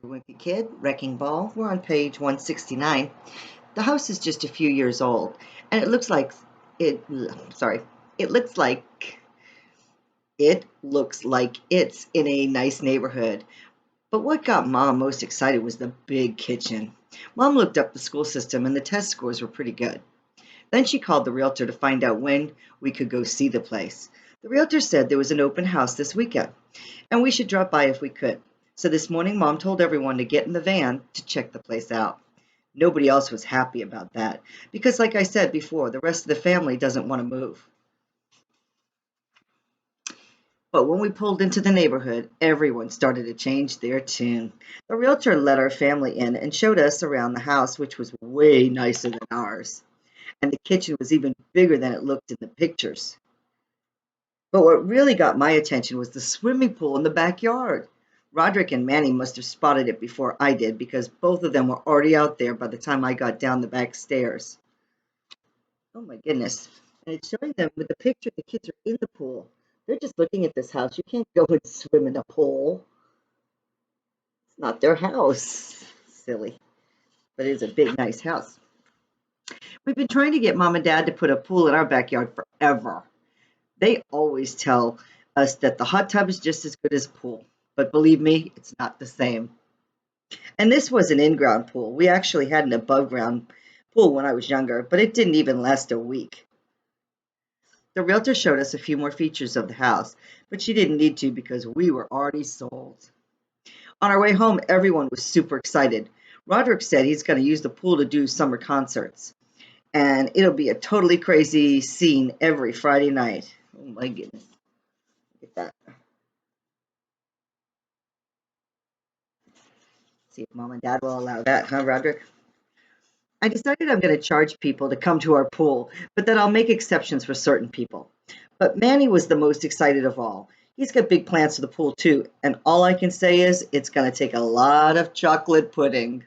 Wimpy Kid, Wrecking Ball. We're on page 169. The house is just a few years old, and it. Sorry, it looks like it's in a nice neighborhood. But what got Mom most excited was the big kitchen. Mom looked up the school system, and the test scores were pretty good. Then she called the realtor to find out when we could go see the place. The realtor said there was an open house this weekend, and we should drop by if we could. So this morning, Mom told everyone to get in the van to check the place out. Nobody else was happy about that because, like I said before, the rest of the family doesn't want to move. But when we pulled into the neighborhood, everyone started to change their tune. The realtor let our family in and showed us around the house, which was way nicer than ours. And the kitchen was even bigger than it looked in the pictures. But what really got my attention was the swimming pool in the backyard. Roderick and Manny must have spotted it before I did because both of them were already out there by the time I got down the back stairs. Oh my goodness. And it's showing them with the picture the kids are in the pool. They're just looking at this house. You can't go and swim in a pool. It's not their house. Silly. But it is a big, nice house. We've been trying to get Mom and Dad to put a pool in our backyard forever. They always tell us that the hot tub is just as good as a pool. But believe me, it's not the same. And this was an in-ground pool. We actually had an above-ground pool when I was younger, but it didn't even last a week. The realtor showed us a few more features of the house, but she didn't need to because we were already sold. On our way home, everyone was super excited. Roderick said he's going to use the pool to do summer concerts, and it'll be a totally crazy scene every Friday night. Oh my goodness. Look at that. See if Mom and Dad will allow that, huh, Roderick? I decided I'm going to charge people to come to our pool, but that I'll make exceptions for certain people. But Manny was the most excited of all. He's got big plans for the pool too, and all I can say is it's going to take a lot of chocolate pudding.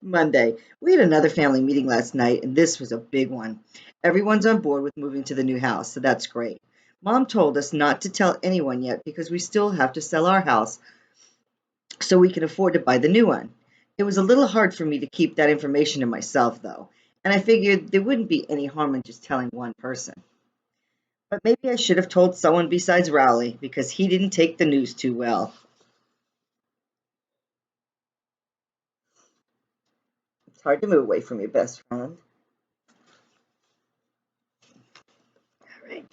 Monday, we had another family meeting last night, and this was a big one. Everyone's on board with moving to the new house, so that's great. Mom told us not to tell anyone yet because we still have to sell our house so we can afford to buy the new one. It was a little hard for me to keep that information to myself, though, and I figured there wouldn't be any harm in just telling one person. But maybe I should have told someone besides Rowley because he didn't take the news too well. It's hard to move away from your best friend. All right.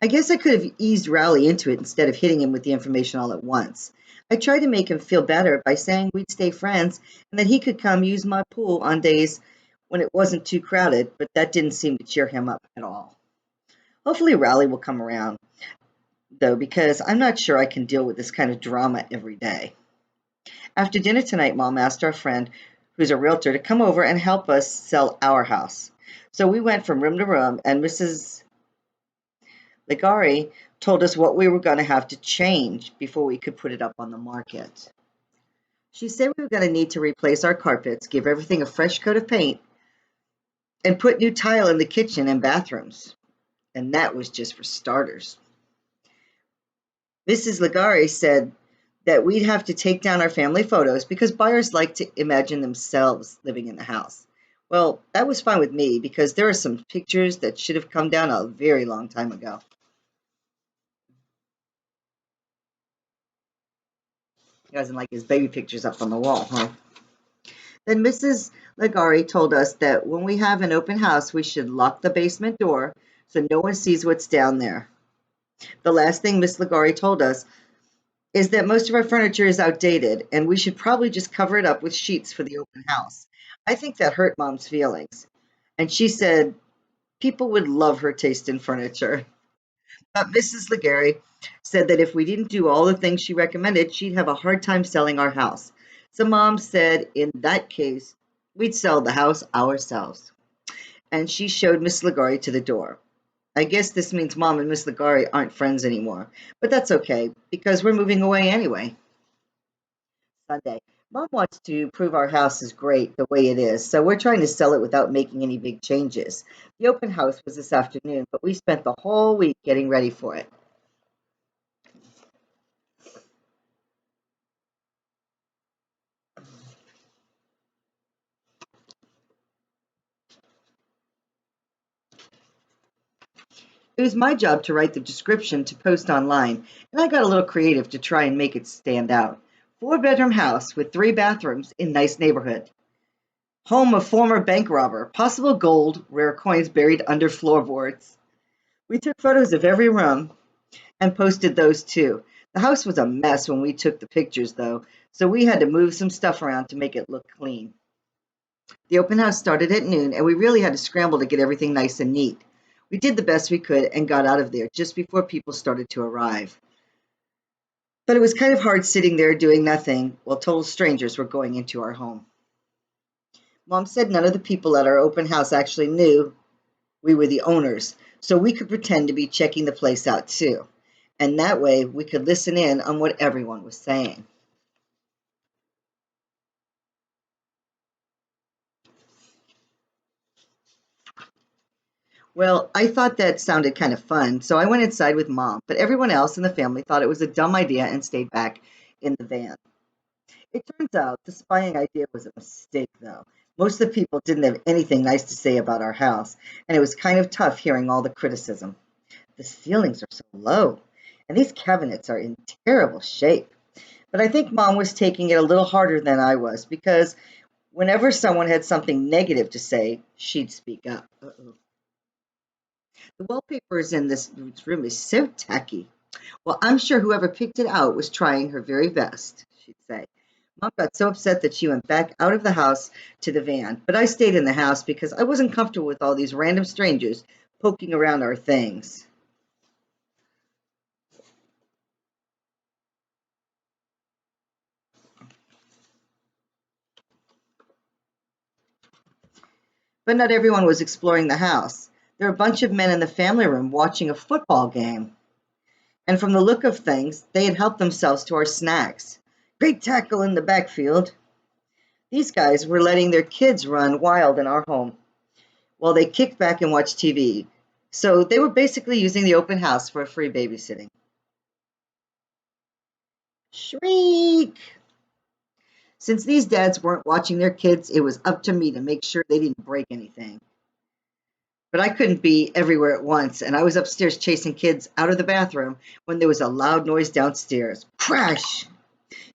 I guess I could have eased Rowley into it instead of hitting him with the information all at once. I tried to make him feel better by saying we'd stay friends and that he could come use my pool on days when it wasn't too crowded, but that didn't seem to cheer him up at all. Hopefully, Rowley will come around, though, because I'm not sure I can deal with this kind of drama every day. After dinner tonight, Mom asked our friend, who's a realtor, to come over and help us sell our house. So we went from room to room, and Mrs. Ligari told us what we were going to have to change before we could put it up on the market. She said we were going to need to replace our carpets, give everything a fresh coat of paint, and put new tile in the kitchen and bathrooms. And that was just for starters. Mrs. Ligari said that we'd have to take down our family photos because buyers like to imagine themselves living in the house. Well, that was fine with me because there are some pictures that should have come down a very long time ago. He doesn't like his baby pictures up on the wall, huh? Then Mrs. Ligari told us that when we have an open house, we should lock the basement door so no one sees what's down there. The last thing Miss Ligari told us is that most of our furniture is outdated and we should probably just cover it up with sheets for the open house. I think that hurt Mom's feelings. And she said people would love her taste in furniture. But Mrs. Ligari said that if we didn't do all the things she recommended, she'd have a hard time selling our house. So Mom said in that case, we'd sell the house ourselves. And she showed Miss Ligari to the door. I guess this means Mom and Miss Ligari aren't friends anymore, but that's okay because we're moving away anyway. Sunday. Mom wants to prove our house is great the way it is, so we're trying to sell it without making any big changes. The open house was this afternoon, but we spent the whole week getting ready for it. It was my job to write the description to post online, and I got a little creative to try and make it stand out. Four-bedroom house with three bathrooms in nice neighborhood. Home of former bank robber. Possible gold, rare coins buried under floorboards. We took photos of every room and posted those too. The house was a mess when we took the pictures though, so we had to move some stuff around to make it look clean. The open house started at noon, and we really had to scramble to get everything nice and neat. We did the best we could and got out of there just before people started to arrive. But it was kind of hard sitting there doing nothing while total strangers were going into our home. Mom said none of the people at our open house actually knew we were the owners, so we could pretend to be checking the place out too. And that way we could listen in on what everyone was saying. Well, I thought that sounded kind of fun, so I went inside with Mom, but everyone else in the family thought it was a dumb idea and stayed back in the van. It turns out the spying idea was a mistake, though. Most of the people didn't have anything nice to say about our house, and it was kind of tough hearing all the criticism. The ceilings are so low, and these cabinets are in terrible shape. But I think Mom was taking it a little harder than I was because whenever someone had something negative to say, she'd speak up. Uh-oh. The wallpapers in this room is so tacky. Well, I'm sure whoever picked it out was trying her very best, she'd say. Mom got so upset that she went back out of the house to the van, but I stayed in the house because I wasn't comfortable with all these random strangers poking around our things. But not everyone was exploring the house. There were a bunch of men in the family room watching a football game. And from the look of things, they had helped themselves to our snacks. Great tackle in the backfield. These guys were letting their kids run wild in our home while they kicked back and watched TV. So they were basically using the open house for free babysitting. Shriek! Since these dads weren't watching their kids, it was up to me to make sure they didn't break anything. But I couldn't be everywhere at once, and I was upstairs chasing kids out of the bathroom when there was a loud noise downstairs. Crash!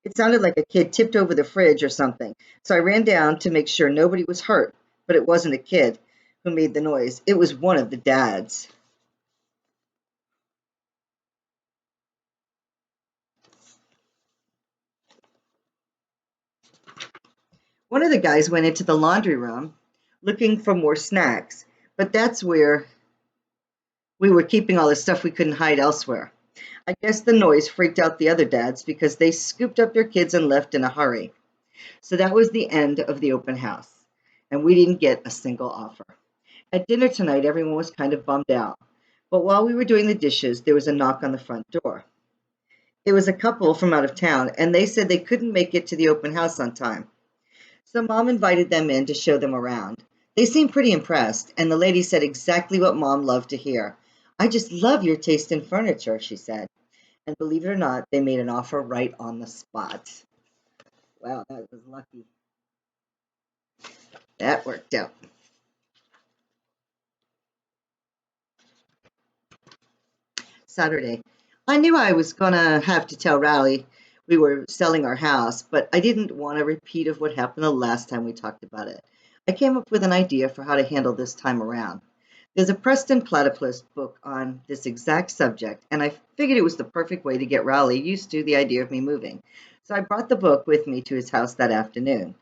It sounded like a kid tipped over the fridge or something, so I ran down to make sure nobody was hurt, but it wasn't a kid who made the noise. It was one of the dads. One of the guys went into the laundry room looking for more snacks, but that's where we were keeping all the stuff we couldn't hide elsewhere. I guess the noise freaked out the other dads because they scooped up their kids and left in a hurry. So that was the end of the open house, and we didn't get a single offer. At dinner tonight, everyone was kind of bummed out. But while we were doing the dishes, there was a knock on the front door. It was a couple from out of town, and they said they couldn't make it to the open house on time. So Mom invited them in to show them around. They seemed pretty impressed, and the lady said exactly what Mom loved to hear. I just love your taste in furniture, she said. And believe it or not, they made an offer right on the spot. Wow, that was lucky. That worked out. Saturday. I knew I was going to have to tell Riley we were selling our house, but I didn't want a repeat of what happened the last time we talked about it. I came up with an idea for how to handle this time around. There's a Preston Platypus book on this exact subject, and I figured it was the perfect way to get Riley used to the idea of me moving. So I brought the book with me to his house that afternoon,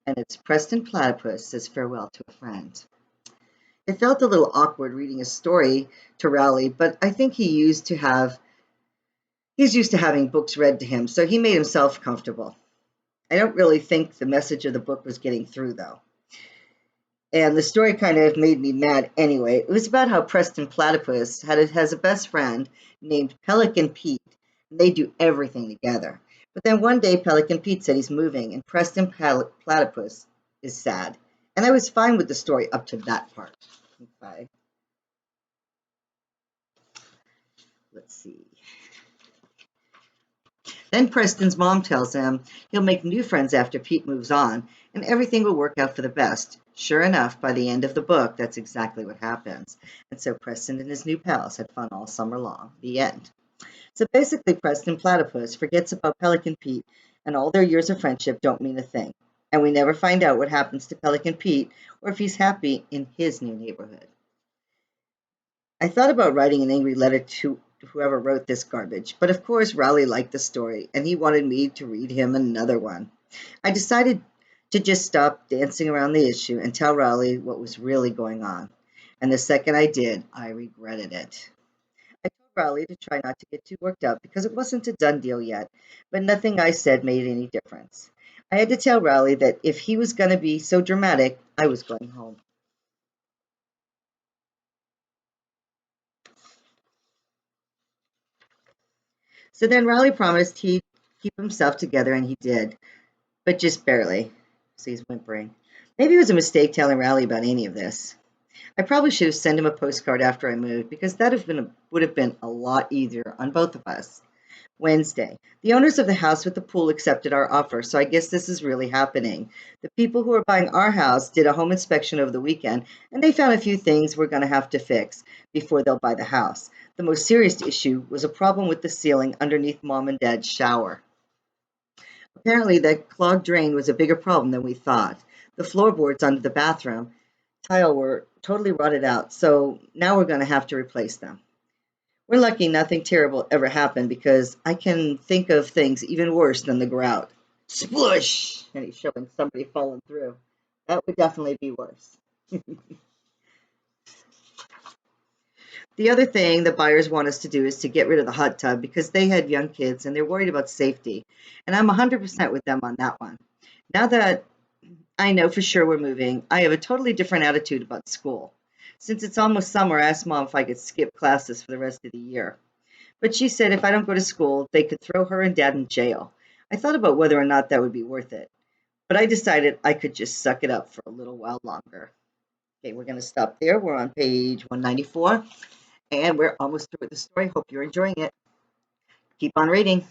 and it's Preston Platypus Says Farewell to a Friend. It felt a little awkward reading a story to Rowley, but I think he's used to having books read to him, so he made himself comfortable. I don't really think the message of the book was getting through though. And the story kind of made me mad anyway. It was about how Preston Platypus has a best friend named Pelican Pete, and they do everything together. But then one day Pelican Pete said he's moving, and Preston Platypus is sad. And I was fine with the story up to that part. Okay. Let's see. Then Preston's mom tells him he'll make new friends after Pete moves on, and everything will work out for the best. Sure enough, by the end of the book, that's exactly what happens. And so Preston and his new pals had fun all summer long. The end. So basically, Preston Platypus forgets about Pelican Pete, and all their years of friendship don't mean a thing. And we never find out what happens to Pelican Pete or if he's happy in his new neighborhood. I thought about writing an angry letter to whoever wrote this garbage, but of course Rowley liked the story and he wanted me to read him another one. I decided to just stop dancing around the issue and tell Rowley what was really going on. And the second I did, I regretted it. I told Rowley to try not to get too worked up because it wasn't a done deal yet, but nothing I said made any difference. I had to tell Rowley that if he was going to be so dramatic, I was going home. So then Rowley promised he'd keep himself together, and he did, but just barely. So he's whimpering. Maybe it was a mistake telling Rowley about any of this. I probably should have sent him a postcard after I moved because would have been a lot easier on both of us. Wednesday. The owners of the house with the pool accepted our offer, so I guess this is really happening. The people who are buying our house did a home inspection over the weekend, and they found a few things we're going to have to fix before they'll buy the house. The most serious issue was a problem with the ceiling underneath Mom and Dad's shower. Apparently, the clogged drain was a bigger problem than we thought. The floorboards under the bathroom tile were totally rotted out, so now we're going to have to replace them. We're lucky nothing terrible ever happened because I can think of things even worse than the grout. Splush! And he's showing somebody falling through. That would definitely be worse. The other thing the buyers want us to do is to get rid of the hot tub because they had young kids and they're worried about safety. And I'm 100% with them on that one. Now that I know for sure we're moving, I have a totally different attitude about school. Since it's almost summer, I asked Mom if I could skip classes for the rest of the year. But she said if I don't go to school, they could throw her and Dad in jail. I thought about whether or not that would be worth it, but I decided I could just suck it up for a little while longer. Okay, we're going to stop there. We're on page 194, and we're almost through with the story. Hope you're enjoying it. Keep on reading.